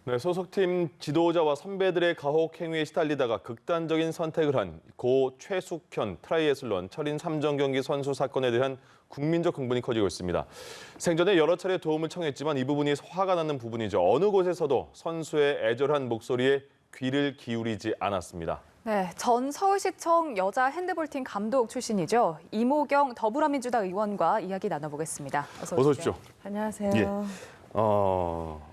네, 소속팀 지도자와 선배들의 가혹 행위에 시달리다가 극단적인 선택을 한 고 최숙현 트라이애슬론 철인 3종 경기 선수 사건에 대한 국민적 흥분이 커지고 있습니다. 생전에 여러 차례 도움을 청했지만 이 부분이 화가 나는 부분이죠. 어느 곳에서도 선수의 애절한 목소리에 귀를 기울이지 않았습니다. 네, 전 서울시청 여자 핸드볼팀 감독 출신이죠. 이모경 더불어민주당 의원과 이야기 나눠보겠습니다. 어서 오십시오. 안녕하세요. 예.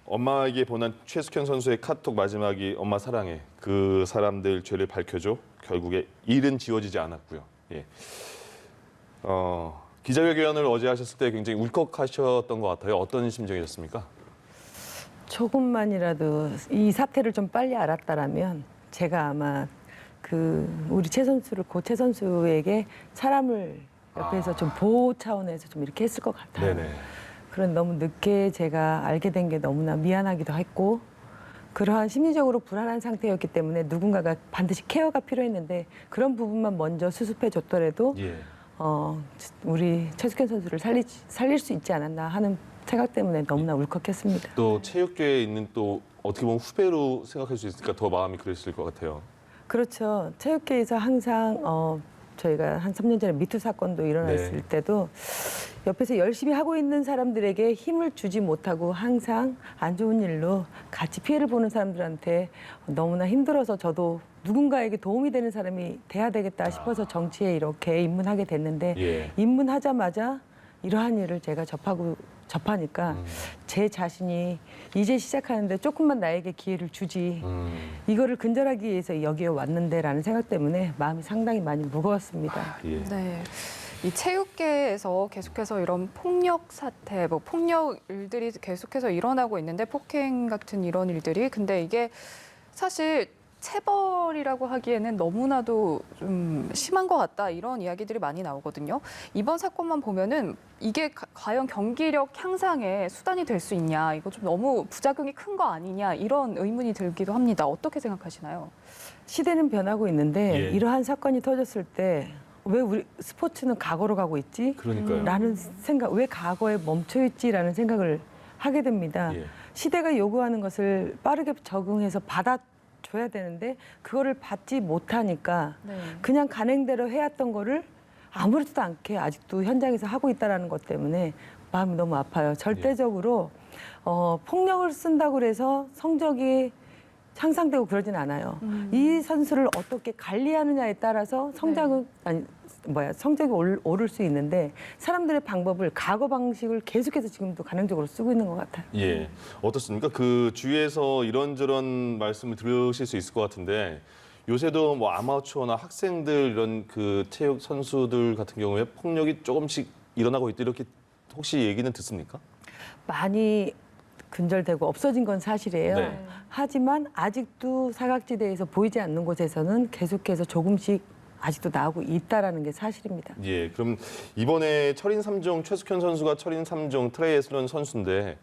엄마에게 보낸 최숙현 선수의 카톡 마지막이 엄마 사랑해. 그 사람들 죄를 밝혀줘. 결국에 일은 지워지지 않았고요. 예. 기자회견을 어제 하셨을 때 굉장히 울컥하셨던 것 같아요. 어떤 심정이셨습니까? 조금만이라도 이 사태를 좀 빨리 알았다라면 제가 아마 우리 고 최 선수에게 사람을 옆에서 좀 보호 차원에서 좀 이렇게 했을 것 같아요. 네네. 그런 너무 늦게 제가 알게 된 게 너무나 미안하기도 했고 그러한 심리적으로 불안한 상태였기 때문에 누군가가 반드시 케어가 필요했는데 그런 부분만 먼저 수습해 줬더라도 예. 우리 최숙현 선수를 살릴 수 있지 않았나 하는 생각 때문에 너무나 울컥했습니다. 또 체육계에 있는 또 어떻게 보면 후배로 생각할 수 있으니까 더 마음이 그랬을 것 같아요. 그렇죠. 체육계에서 항상 저희가 한 3년 전에 미투 사건도 일어났을 때도 옆에서 열심히 하고 있는 사람들에게 힘을 주지 못하고 항상 안 좋은 일로 같이 피해를 보는 사람들한테 너무나 힘들어서 저도 누군가에게 도움이 되는 사람이 돼야 되겠다 싶어서 정치에 이렇게 입문하게 됐는데 입문하자마자 이러한 일을 제가 접하니까 제 자신이 이제 시작하는데 조금만 나에게 기회를 주지 이거를 근절하기 위해서 여기에 왔는데라는 생각 때문에 마음이 상당히 많이 무거웠습니다. 네. 이 체육계에서 계속해서 이런 폭력 사태, 폭력 일들이 계속해서 일어나고 있는데 폭행 같은 이런 일들이 근데 이게 사실 체벌이라고 하기에는 너무나도 좀 심한 것 같다 이런 이야기들이 많이 나오거든요. 이번 사건만 보면은 이게 과연 경기력 향상에 수단이 될 수 있냐, 이거 좀 너무 부작용이 큰 거 아니냐 이런 의문이 들기도 합니다. 어떻게 생각하시나요? 시대는 변하고 있는데 이러한 사건이 터졌을 때 왜 우리 스포츠는 과거로 가고 있지? 그러니까요. 라는 생각, 왜 과거에 멈춰 있지라는 생각을 하게 됩니다. 시대가 요구하는 것을 빠르게 적응해서 받아줘야 되는데 그거를 받지 못하니까 그냥 간행대로 해왔던 거를 아무렇지도 않게 아직도 현장에서 하고 있다는 것 때문에 마음이 너무 아파요. 절대적으로 폭력을 쓴다고 해서 성적이 향상되고 그러진 않아요. 이 선수를 어떻게 관리하느냐에 따라서 성적이 오를 수 있는데 사람들의 방법을 과거 방식을 계속해서 지금도 간헐적으로 쓰고 있는 것 같아요. 예, 어떻습니까? 그 주위에서 이런저런 말씀을 들으실 수 있을 것 같은데 요새도 뭐 아마추어나 학생들 이런 그 체육 선수들 같은 경우에 폭력이 조금씩 일어나고 있다 이렇게 혹시 얘기는 듣습니까? 많이 근절되고 없어진 건 사실이에요. 하지만 아직도 사각지대에서 보이지 않는 곳에서는 계속해서 조금씩 아직도 나오고 있다라는 게 사실입니다. 예, 그럼 이번에 철인 3종 최숙현 선수가 철인 3종 트라이애슬론 선수인데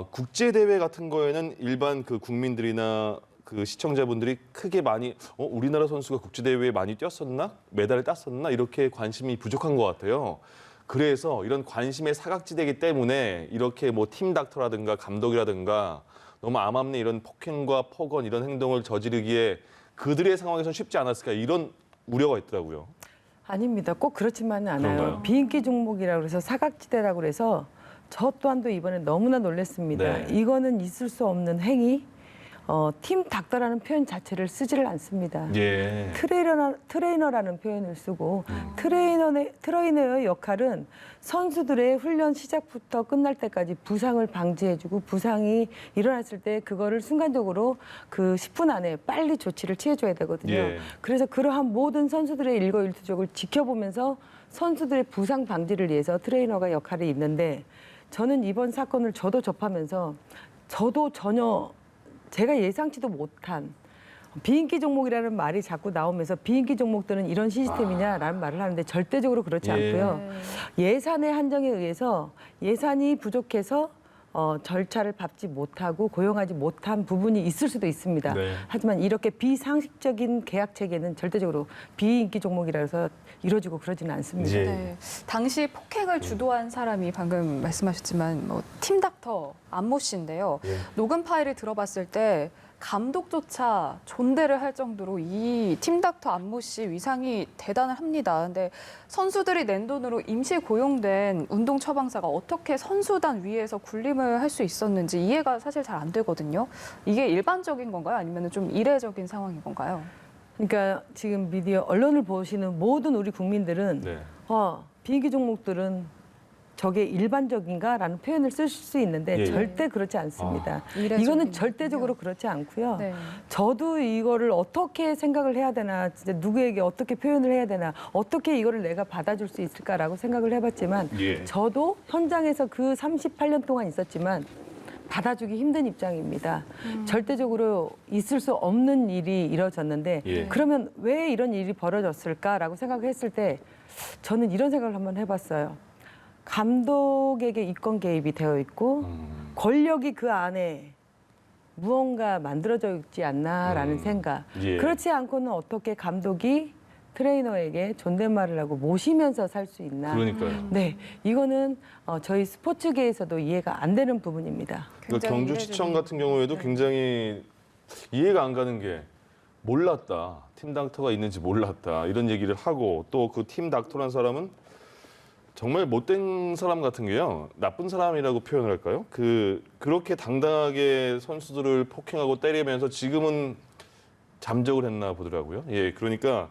국제 대회 같은 거에는 일반 그 국민들이나 그 시청자분들이 크게 많이 우리나라 선수가 국제 대회에 많이 뛰었었나? 메달을 땄었나? 이렇게 관심이 부족한 것 같아요. 그래서 이런 관심의 사각지대이기 때문에 이렇게 뭐 팀 닥터라든가 감독이라든가 너무 암암리 이런 폭행과 폭언 이런 행동을 저지르기에 그들의 상황에선 쉽지 않았을까 이런 우려가 있더라고요. 아닙니다. 꼭 그렇지만은 않아요. 그런가요? 비인기 종목이라고 해서 사각지대라고 해서 저 또한도 이번에 너무나 놀랐습니다. 이거는 있을 수 없는 행위. 팀 닥터라는 표현 자체를 쓰지를 않습니다. 트레이너라는 표현을 쓰고 트레이너의 역할은 선수들의 훈련 시작부터 끝날 때까지 부상을 방지해주고 부상이 일어났을 때 그거를 순간적으로 그 10분 안에 빨리 조치를 취해줘야 되거든요. 그래서 그러한 모든 선수들의 일거일투족을 지켜보면서 선수들의 부상 방지를 위해서 트레이너가 역할이 있는데 저는 이번 사건을 저도 접하면서 저도 전혀 제가 예상치도 못한 비인기 종목이라는 말이 자꾸 나오면서 비인기 종목들은 이런 시스템이냐라는 말을 하는데 절대적으로 그렇지 않고요. 예산의 한정에 의해서 예산이 부족해서 절차를 밟지 못하고 고용하지 못한 부분이 있을 수도 있습니다. 네. 하지만 이렇게 비상식적인 계약 체계는 절대적으로 비인기 종목이라 해서 이루어지고 그러지는 않습니다. 예. 네. 당시 폭행을 주도한 사람이 방금 말씀하셨지만 팀닥터 안모 씨인데요. 예. 녹음 파일을 들어봤을 때 감독조차 존대를 할 정도로 이 팀닥터 안모 씨 위상이 대단합니다. 근데 선수들이 낸 돈으로 임시 고용된 운동 처방사가 어떻게 선수단 위에서 군림을 할 수 있었는지 이해가 사실 잘 안 되거든요. 이게 일반적인 건가요? 아니면 좀 이례적인 상황인 건가요? 그러니까 지금 미디어 언론을 보시는 모든 우리 국민들은 네. 비인기 종목들은 저게 일반적인가라는 표현을 쓰실 수 있는데 예, 예. 절대 그렇지 않습니다. 이례적인 이거는 절대적으로 그렇지 않고요. 네. 저도 이거를 어떻게 생각을 해야 되나, 진짜 누구에게 어떻게 표현을 해야 되나, 어떻게 이거를 내가 받아줄 수 있을까라고 생각을 해봤지만 예. 저도 현장에서 그 38년 동안 있었지만 받아주기 힘든 입장입니다. 절대적으로 있을 수 없는 일이 이뤄졌는데 예. 그러면 왜 이런 일이 벌어졌을까라고 생각했을 때 저는 이런 생각을 한번 해봤어요. 감독에게 이권 개입이 되어 있고 권력이 그 안에 무언가 만들어져 있지 않나라는 생각. 예. 그렇지 않고는 어떻게 감독이 트레이너에게 존댓말을 하고 모시면서 살 수 있나. 그러니까요. 네, 이거는 저희 스포츠계에서도 이해가 안 되는 부분입니다. 그러니까 굉장히 경주시청 이례적인- 같은 경우에도 네. 굉장히 이해가 안 가는 게 몰랐다. 팀 닥터가 있는지 몰랐다. 이런 얘기를 하고 또 그 팀 닥터라는 사람은 정말 못된 사람 같은 게요. 나쁜 사람이라고 표현을 할까요? 그렇게 당당하게 선수들을 폭행하고 때리면서 지금은 잠적을 했나 보더라고요. 예, 그러니까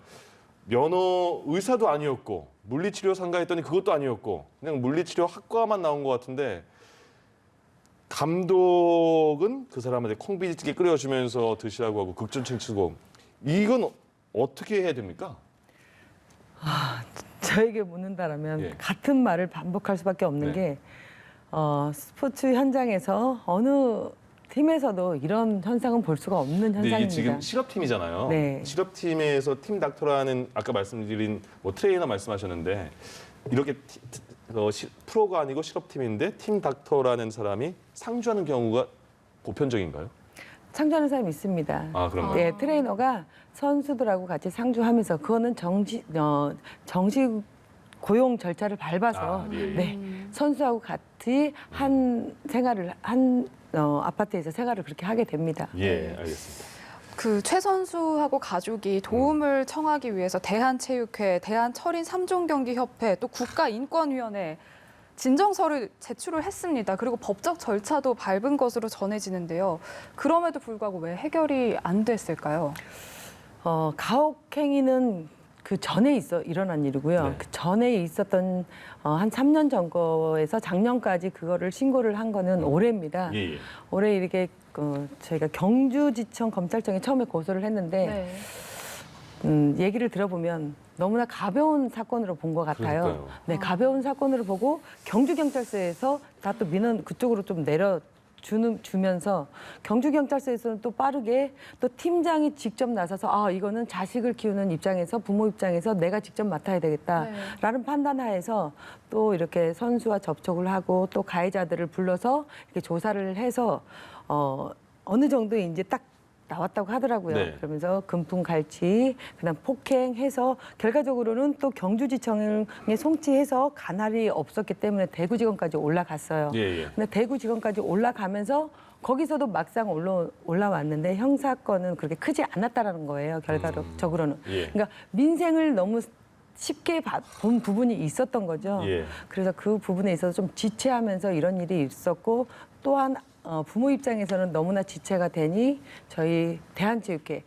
면허 의사도 아니었고 물리치료 상가 했더니 그것도 아니었고 그냥 물리치료 학과만 나온 것 같은데 감독은 그 사람한테 콩비지찌개 끓여주면서 드시라고 하고 극전칭 치고 이건 어떻게 해야 됩니까? 저에게 묻는다라면 예. 같은 말을 반복할 수밖에 없는 네. 게 스포츠 현장에서 어느 팀에서도 이런 현상은 볼 수가 없는 근데 이게 현상입니다. 지금 실업팀이잖아요. 네. 실업팀에서 팀 닥터라는 아까 말씀드린 뭐 트레이너 말씀하셨는데 이렇게 프로가 아니고 실업팀인데 팀 닥터라는 사람이 상주하는 경우가 보편적인가요? 상주하는 사람이 있습니다. 아, 그런가요? 네, 트레이너가 선수들하고 같이 상주하면서 그거는 정식 고용 절차를 밟아서 아, 예, 예. 네, 선수하고 같이 한 생활을 아파트에서 생활을 그렇게 하게 됩니다. 예, 알겠습니다. 그 최 선수하고 가족이 도움을 청하기 위해서 대한체육회, 대한철인 3종 경기협회, 또 국가인권위원회 진정서를 제출을 했습니다. 그리고 법적 절차도 밟은 것으로 전해지는데요. 그럼에도 불구하고 왜 해결이 안 됐을까요? 가혹행위는 그 전에 일어난 일이고요. 네. 그 전에 있었던 한 3년 전 거에서 작년까지 그거를 신고를 한 거는 올해입니다. 예, 예. 올해 이렇게 저희가 경주지청 검찰청에 처음에 고소를 했는데 얘기를 들어보면 너무나 가벼운 사건으로 본 것 같아요. 그러니까요. 네, 가벼운 사건으로 보고 경주경찰서에서 다 또 민원 그쪽으로 좀 주면서 경주경찰서에서는 또 빠르게 또 팀장이 직접 나서서 이거는 자식을 키우는 입장에서 부모 입장에서 내가 직접 맡아야 되겠다라는 판단하에서 또 이렇게 선수와 접촉을 하고 또 가해자들을 불러서 이렇게 조사를 해서 어느 정도 이제 딱 나왔다고 하더라고요. 네. 그러면서 금품갈취, 그다음 폭행해서 결과적으로는 또 경주지청에 송치해서 가날이 없었기 때문에 대구지검까지 올라갔어요. 예, 예. 근데 대구지검까지 올라가면서 거기서도 막상 올라왔는데 형사건은 그렇게 크지 않았다라는 거예요. 결과적으로는. 예. 그러니까 민생을 너무 쉽게 본 부분이 있었던 거죠. 예. 그래서 그 부분에 있어서 좀 지체하면서 이런 일이 있었고 또한 부모 입장에서는 너무나 지체가 되니 저희 대한체육회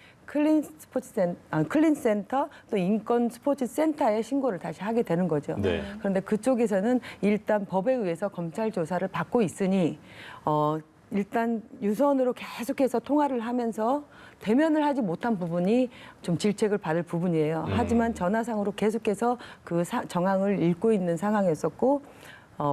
클린센터 또 인권스포츠센터에 신고를 다시 하게 되는 거죠. 네. 그런데 그쪽에서는 일단 법에 의해서 검찰 조사를 받고 있으니 일단 유선으로 계속해서 통화를 하면서 대면을 하지 못한 부분이 좀 질책을 받을 부분이에요. 하지만 전화상으로 계속해서 그 정황을 읽고 있는 상황이었었고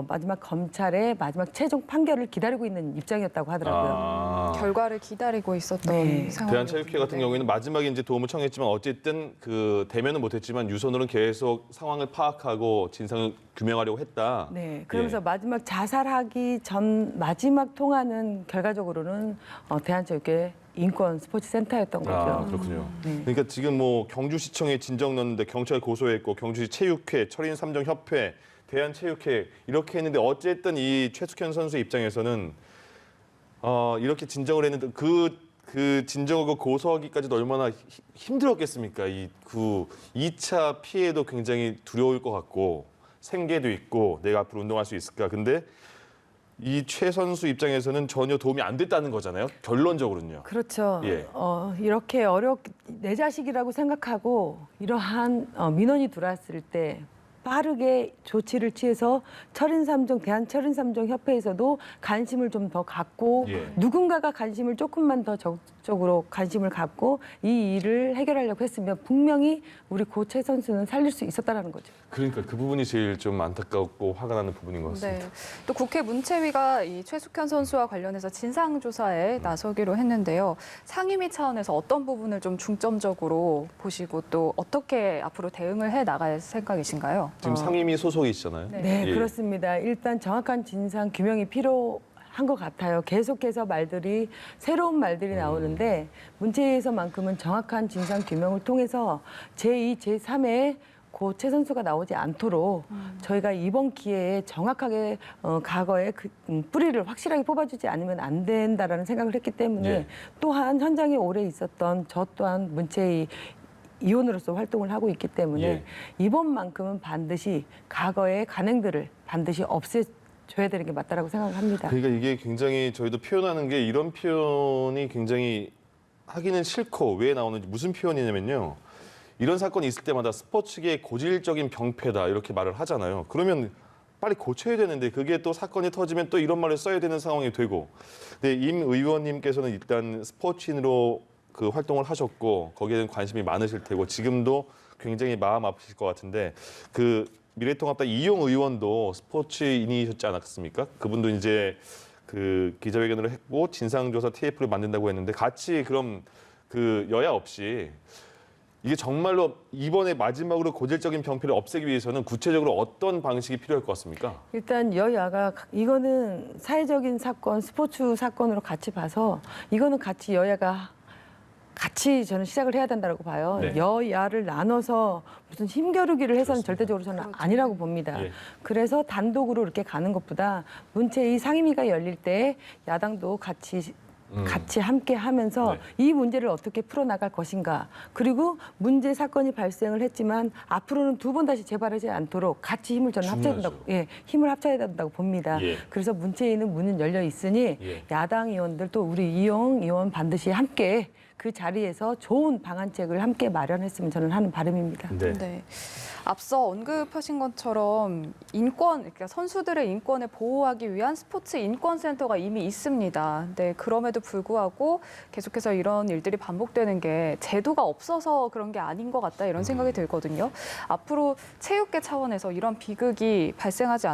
마지막 검찰의 마지막 최종 판결을 기다리고 있는 입장이었다고 하더라고요. 결과를 기다리고 있었던 네. 상황. 대한체육회 같은 경우에는 마지막에 이제 도움을 청했지만 어쨌든 그 대면은 못했지만 유선으로는 계속 상황을 파악하고 진상을 규명하려고 했다. 네, 그러면서 마지막 자살하기 전 마지막 통화는 결과적으로는 대한체육회 인권 스포츠 센터였던 거죠. 그렇군요. 네. 그러니까 지금 뭐 경주시청에 진정 넣었는데 경찰 고소했고 경주시 체육회, 철인 3종 협회, 대한체육회 이렇게 했는데 어쨌든 이 최숙현 선수 입장에서는 이렇게 진정을 했는데 그 진정하고 고소하기까지도 얼마나 힘들었겠습니까? 그 2차 피해도 굉장히 두려울 것 같고 생계도 있고 내가 앞으로 운동할 수 있을까? 근데 이 최 선수 입장에서는 전혀 도움이 안 됐다는 거잖아요. 결론적으로는요. 그렇죠. 예. 이렇게 내 자식이라고 생각하고 이러한 민원이 들어왔을 때 빠르게 조치를 취해서 대한철인3종 협회에서도 관심을 좀 더 갖고 예. 누군가가 관심을 조금만 더 적극적으로 관심을 갖고 이 일을 해결하려고 했으면 분명히 우리 고채 선수는 살릴 수 있었다라는 거죠. 그러니까 그 부분이 제일 좀 안타깝고 화가 나는 부분인 것 같습니다. 네. 또 국회 문체위가 이 최숙현 선수와 관련해서 진상조사에 나서기로 했는데요. 상임위 차원에서 어떤 부분을 좀 중점적으로 보시고 또 어떻게 앞으로 대응을 해 나갈 생각이신가요? 지금 상임위 소속이시잖아요. 네, 예. 그렇습니다. 일단 정확한 진상 규명이 필요한 것 같아요. 계속해서 새로운 말들이 나오는데 문체위에서만큼은 정확한 진상 규명을 통해서 제2, 제3의 고최 선수가 나오지 않도록 저희가 이번 기회에 정확하게 과거의 뿌리를 확실하게 뽑아주지 않으면 안 된다라는 생각을 했기 때문에 예. 또한 현장에 오래 있었던 저 또한 문체위 위원으로서 활동을 하고 있기 때문에 예. 이번만큼은 반드시 과거의 간행들을 반드시 없애줘야 되는 게 맞다라고 생각을 합니다. 그러니까 이게 굉장히 저희도 표현하는 게 이런 표현이 굉장히 하기는 싫고 왜 나오는지 무슨 표현이냐면요. 이런 사건이 있을 때마다 스포츠계의 고질적인 병폐다 이렇게 말을 하잖아요. 그러면 빨리 고쳐야 되는데 그게 또 사건이 터지면 또 이런 말을 써야 되는 상황이 되고. 근데 임 의원님께서는 일단 스포츠인으로 그 활동을 하셨고 거기에 대한 관심이 많으실 테고 지금도 굉장히 마음 아프실 것 같은데 그 미래통합당 이용 의원도 스포츠인이셨지 않았습니까? 그분도 이제 그 기자회견을 했고 진상조사 TF를 만든다고 했는데 같이 그럼 그 여야 없이 이게 정말로 이번에 마지막으로 고질적인 병폐를 없애기 위해서는 구체적으로 어떤 방식이 필요할 것 같습니까? 일단 여야가 이거는 사회적인 사건, 스포츠 사건으로 같이 봐서 이거는 같이 여야가 같이 저는 시작을 해야 된다고 봐요. 네. 여야를 나눠서 무슨 힘겨루기를 해서는 그렇습니다. 절대적으로 저는 그렇죠. 아니라고 봅니다. 예. 그래서 단독으로 이렇게 가는 것보다 문체위 상임위가 열릴 때 야당도 같이 함께 하면서 네. 이 문제를 어떻게 풀어나갈 것인가. 그리고 문제 사건이 발생을 했지만 앞으로는 두 번 다시 재발하지 않도록 같이 힘을 저는 합쳐야 중요하죠. 된다고, 힘을 합쳐야 된다고 봅니다. 예. 그래서 문체위는 문은 열려 있으니 예. 야당 의원들 또 우리 이용 의원 반드시 함께 그 자리에서 좋은 방안책을 함께 마련했으면 저는 하는 바람입니다. 네. 네. 앞서 언급하신 것처럼 그러니까 선수들의 인권을 보호하기 위한 스포츠 인권센터가 이미 있습니다. 네, 그럼에도 불구하고 계속해서 이런 일들이 반복되는 게 제도가 없어서 그런 게 아닌 것 같다 이런 생각이 들거든요. 앞으로 체육계 차원에서 이런 비극이 발생하지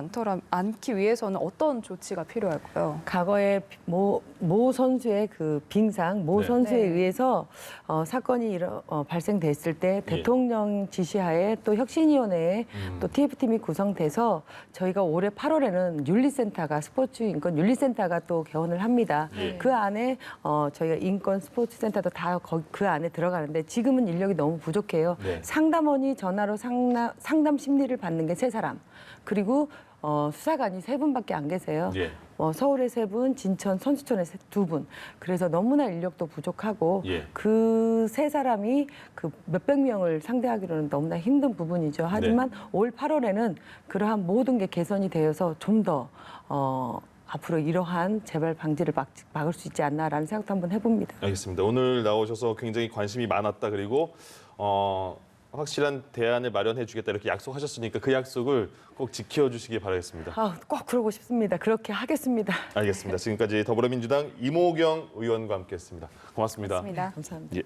않기 위해서는 어떤 조치가 필요할까요? 과거에 모 선수의 그 빙상, 모 네. 선수에 네. 의해서 사건이 발생됐을 때 대통령 지시하에 또 혁신위원회에 또 TF팀이 구성돼서 저희가 올해 8월에는 윤리센터가 스포츠 인권 윤리센터가 또 개원을 합니다. 예. 그 안에 저희가 인권 스포츠 센터도 다 그 안에 들어가는데 지금은 인력이 너무 부족해요. 네. 상담원이 전화로 상담 심리를 받는 게 3사람. 그리고 수사관이 3분밖에 안 계세요. 예. 서울에 3분, 진천, 선수촌에 2분. 그래서 너무나 인력도 부족하고 예. 그 3사람이 그 몇백 명을 상대하기로는 너무나 힘든 부분이죠. 하지만 올 8월에는 그러한 모든 게 개선이 되어서 좀 더 앞으로 이러한 재발 방지를 막을 수 있지 않나라는 생각도 한번 해봅니다. 알겠습니다. 오늘 나오셔서 굉장히 관심이 많았다. 그리고 확실한 대안을 마련해 주겠다 이렇게 약속하셨으니까 그 약속을 꼭 지켜주시기 바라겠습니다. 꼭 그러고 싶습니다. 그렇게 하겠습니다. 알겠습니다. 지금까지 더불어민주당 이모경 의원과 함께했습니다. 고맙습니다. 맞습니다. 감사합니다. 예.